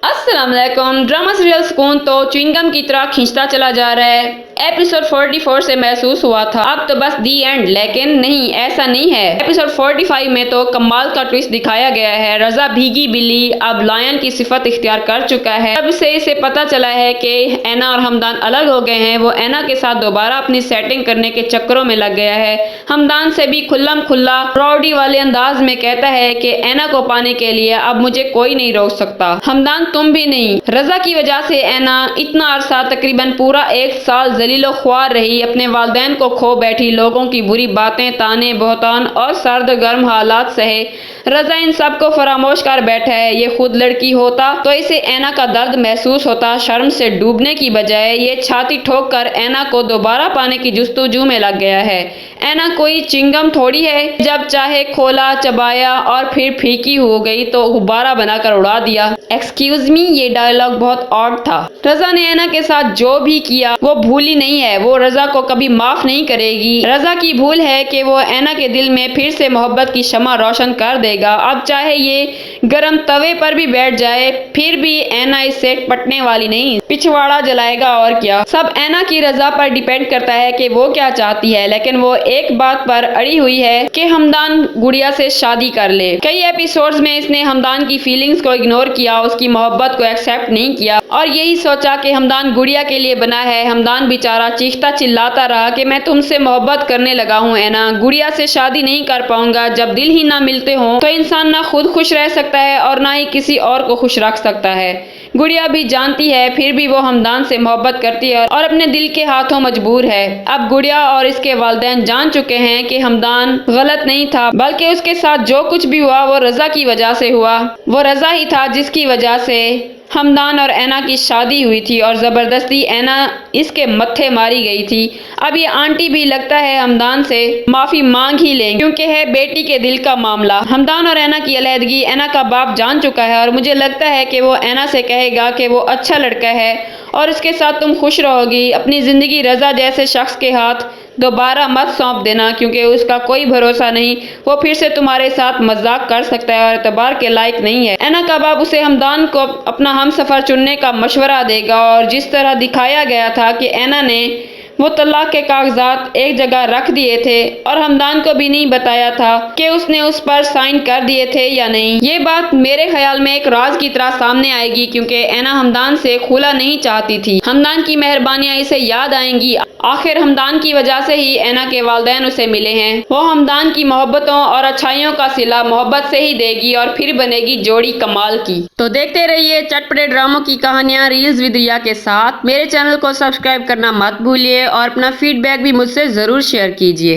अस्सलाम वालेकुम। Drama serial सुकून तो च्युइंगम की तरह खींचता चला जा रहा है। एपिसोड 44 से महसूस हुआ था अब तो बस दी एंड, लेकिन नहीं, ऐसा नहीं है। एपिसोड 45 में तो कमाल का ट्विस्ट दिखाया गया है। रजा भीगी बिल्ली अब लायन की सिफत इख्तियार कर चुका है। तब से इसे पता चला है कि ऐना और हमदान अलग हो गए हैं। वो ऐना के साथ दोबारा अपनी सेटिंग करने के चक्करों में लग गया है। हमदान से भी खुल्लम खुल्ला प्राउडी वाले अंदाज में कहता है कि ऐना को पाने के लिए अब मुझे कोई नहीं रोक सकता। हमदान तुम भी नहीं। रजा की वजह से ऐना इतना अरसा, तकरीबन पूरा 1 साल जलीलो ख्वार रही, अपने वालिदैन को खो बैठी, लोगों की बुरी बातें, ताने, बहतान और सर्द गर्म हालात सहे। रजा इन सब को फरामोश कर बैठा है। ये खुद लड़की होता तो इसे ऐना का दर्द महसूस होता। शर्म से डूबने की बजाय ये छाती ठोक कर ऐना को दोबारा पाने की जुस्तजू में लग गया है। ऐना कोई चिंगम थोड़ी है, जब चाहे खोला, चबाया और फिर फीकी हो गई तो गुब्बारा बनाकर उड़ा दिया। एक्सक्यूज मी, ये डायलॉग बहुत ऑड था। रजा ने ऐना के साथ जो भी किया वो भूली नहीं है। वो रजा को कभी माफ नहीं करेगी। रजा की भूल है कि वो ऐना के दिल में फिर से मोहब्बत की शमा रोशन कर देगा। अब चाहे ये गरम तवे पर भी बैठ जाए, फिर भी ऐना इससे पटने वाली नहीं, पिछवाड़ा जलाएगा और क्या। सब ऐना की रजा पर डिपेंड करता है कि वो क्या चाहती है, लेकिन वो एक बात पर अड़ी हुई है कि हमदान गुड़िया से शादी कर ले। कई एपिसोड्स में इसने हमदान की फीलिंग्स को इग्नोर किया, उसकी मोहब्बत को एक्सेप्ट नहीं किया और यही सोचा कि हमदान गुड़िया के लिए बना है। हमदान बेचारा चीखता चिल्लाता रहा कि मैं तुमसे मोहब्बत करने लगा हूँ ऐना, गुड़िया से शादी नहीं कर पाऊंगा। जब दिल ही ना मिलते हो तो इंसान ना खुद खुश रह सकता है और ना ही किसी और को खुश रख सकता है। गुड़िया भी जानती है, फिर भी वो हमदान से मोहब्बत करती है और अपने दिल के हाथों मजबूर है। अब गुड़िया और इसके वालिदैन जान चुके हैं कि हमदान गलत नहीं था, बल्कि उसके साथ जो कुछ भी हुआ वो रजा की वजह से हुआ। वो रजा ही था जिसकी वजह से हमदान और ऐना की शादी हुई थी और ज़बरदस्ती ऐना इसके मत्थे मारी गई थी। अब ये आंटी भी लगता है हमदान से माफ़ी मांग ही लेंगे, क्योंकि है बेटी के दिल का मामला। हमदान और ऐना की अलहदगी ऐना का बाप जान चुका है और मुझे लगता है कि वो ऐना से कहेगा कि वो अच्छा लड़का है और उसके साथ तुम खुश रहोगी। अपनी ज़िंदगी रजा जैसे शख्स के हाथ दोबारा मत सौंप देना, क्योंकि उसका कोई भरोसा नहीं, वो फिर से तुम्हारे साथ मजाक कर सकता है और एतबार के लायक नहीं है। ऐना का बाप उसे हमदान को अपना हम सफ़र चुनने का मशवरा देगा और जिस तरह दिखाया गया था कि ऐना ने वो तलाक के कागजात एक जगह रख दिए थे और हमदान को भी नहीं बताया था कि उसने उस पर साइन कर दिए थे या नहीं। ये बात मेरे ख्याल में एक राज की तरह सामने आएगी, क्योंकि ऐना हमदान से खुला नहीं चाहती थी। हमदान की मेहरबानियां इसे याद आएंगी। आखिर हमदान की वजह से ही ऐना के वालिदैन उसे मिले हैं। वो हमदान की मोहब्बतों और अच्छाइयों का सिला मोहब्बत से ही देगी और फिर बनेगी जोड़ी कमाल की। तो देखते रहिए चटपटे ड्रामों की कहानियां रील्स विद रिया के साथ। मेरे चैनल को सब्सक्राइब करना मत भूलिए और अपना फीडबैक भी मुझसे ज़रूर शेयर कीजिए।